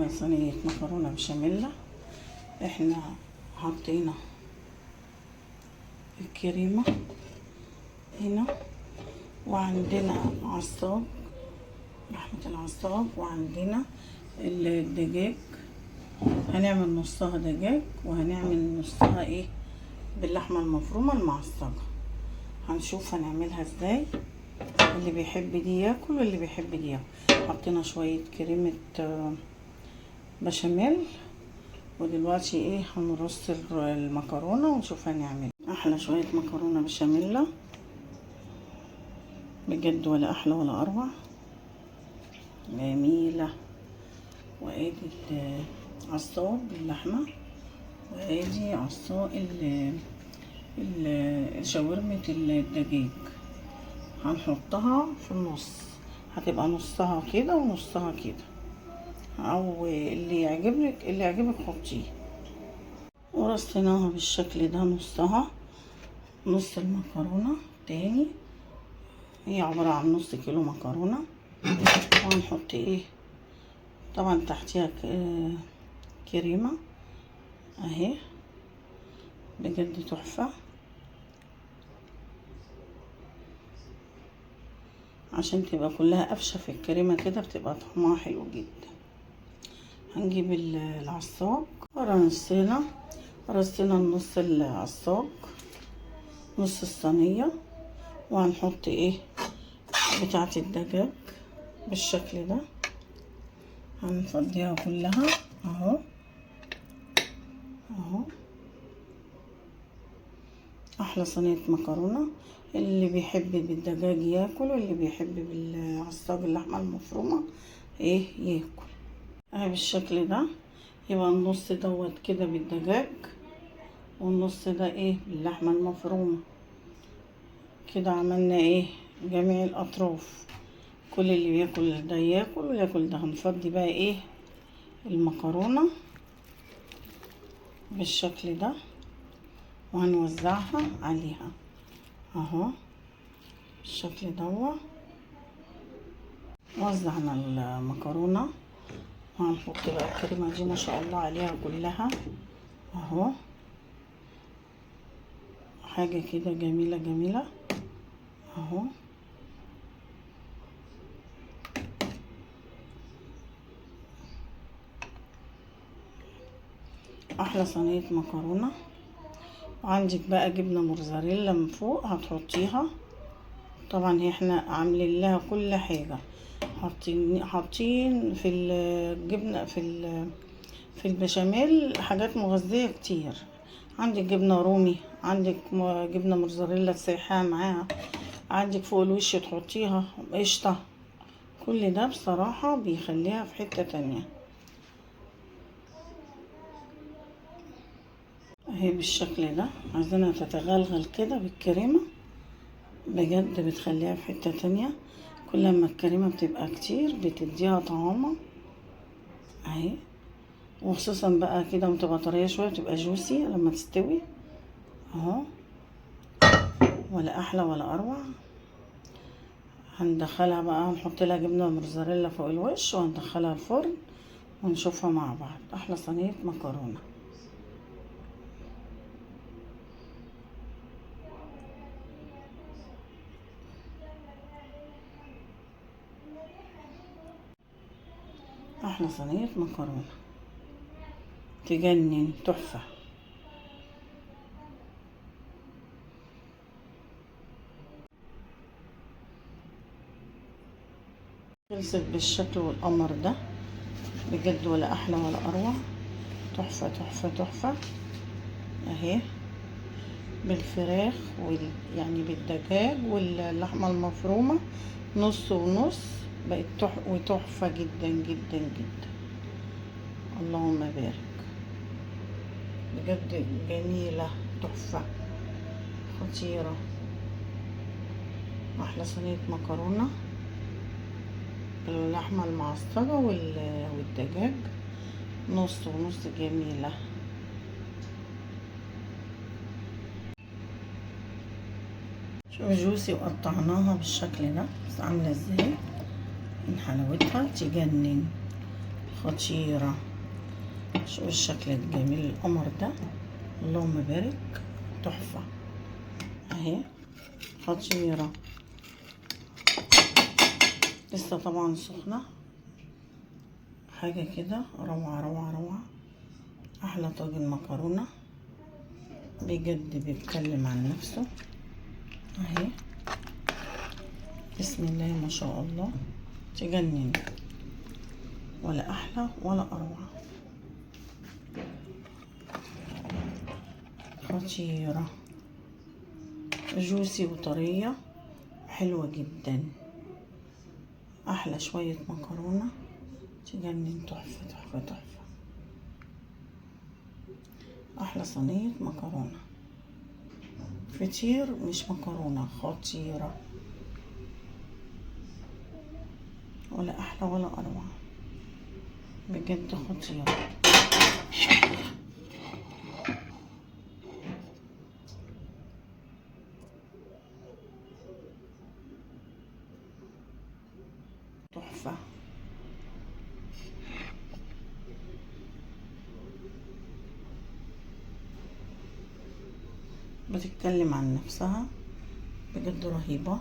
صينية مكرونة بشاميل. احنا حطينا الكريمة هنا، وعندنا عصاج، لحمة العصاج، وعندنا الدجاج. هنعمل نصها دجاج وهنعمل نصها ايه باللحمة المفرومة المعصجة. هنشوف هنعملها ازاي، اللي بيحب دي ياكل واللي بيحب دي ياكل. حطينا شوية كريمة بشاميل، ودلوقتي ايه هنرص المكرونة ونشوف هنعمل احلى شوية مكرونة بشاميل بجد، ولا احلى ولا اروع، جميلة. وادي عصاج اللحمة، وادي عصاج شاورمة الدجاج. هنحطها في النص، هتبقى نصها كده ونصها كده، او اللي يعجبك حطيه. ورصيناها بالشكل ده، نصها نص المكرونة تاني. هي عبارة عن نص كيلو مكرونة. وهنحط ايه طبعا تحتيها كريمة اهي، بجد تحفة، عشان تبقى كلها قفشة في الكريمة كده، بتبقى طعمها حلو جدا. هنجيب العصاج، رصينا نص العصاج، نص الصينية، وهنحط ايه بتاعة الدجاج بالشكل ده. هنفضيها كلها اهو اهو. احلى صينية مكرونة، اللي بيحب بالدجاج ياكل واللي بيحب بالعصاج اللحمة المفرومة ايه ياكل اهي بالشكل ده. يبقى النص دوت كده بالدجاج، والنص ده ايه باللحمة المفرومة. كده عملنا ايه جميع الاطراف، كل اللي بياكل ده ياكل وياكل ده. هنفضي بقى ايه المكرونة بالشكل ده، وهنوزعها عليها اهو بالشكل ده. وزعنا المكرونة، وهنحط بقى الكريمة دي ما شاء الله عليها كلها اهو، حاجة كده جميلة جميلة اهو. احلى صينية مكرونة. وعندك بقى جبنة موتزاريلا من فوق هتحطيها. طبعا احنا عاملين لها كل حاجة، حاطين في الجبنة في البشاميل حاجات مغذية كتير. عندك جبنة رومي، عندك جبنة موتزاريلا تسيحها معاها، عندك فوق الوش تحطيها قشطة. كل ده بصراحة بيخليها في حتة تانية اهي بالشكل ده. عايزينها تتغلغل كده بالكريمة، بجد بتخليها في حتة تانية. كل ما الكريمة بتبقى كتير بتديها طعامة اهي، وخصوصا بقى كده بتبقى طرية شوية، بتبقى جوسي لما تستوي اهو، ولا احلى ولا اروع. هندخلها بقى، هنحط لها جبنة موتزاريلا فوق الوش، وهندخلها الفرن ونشوفها مع بعض. احلى صينية مكرونة. احلى صينية مكرونة تجنن، تحفة. خلصت بالشكل والقمر ده، بجد ولا احلى ولا اروع، تحفة تحفة تحفة اهي، بالفراخ يعني بالدجاج واللحمة المفرومة نص ونص. بقت تحفة جدا جدا جدا، اللهم بارك، بجد جميلة تحفة خطيرة. احلى صينية مكرونة باللحمة المعصجة والدجاج نص ونص، جميلة. شوف جوسي، وقطعناها بالشكل ده، بس عاملة ازاي من حلاوتها تجنن، خطيرة. شوف الشكل الجميل القمر ده، اللهم بارك، تحفة اهي، خطيرة. لسه طبعا سخنة، حاجة كده روعة روعة روعة. احلى طاجن مكرونة بجد، بيتكلم عن نفسه اهي. بسم الله ما شاء الله، تجنن، ولا احلى ولا اروع. خطيرة، جوسي وطرية، حلوة جدا. احلى شوية مكرونة تجنن، تحفة تحفة تحفة. احلى صينية مكرونة، فطير مش مكرونة، خطيرة، ولا احلى ولا اروع، بجد خطيرة. تحفة. بتتكلم عن نفسها، بجد رهيبة.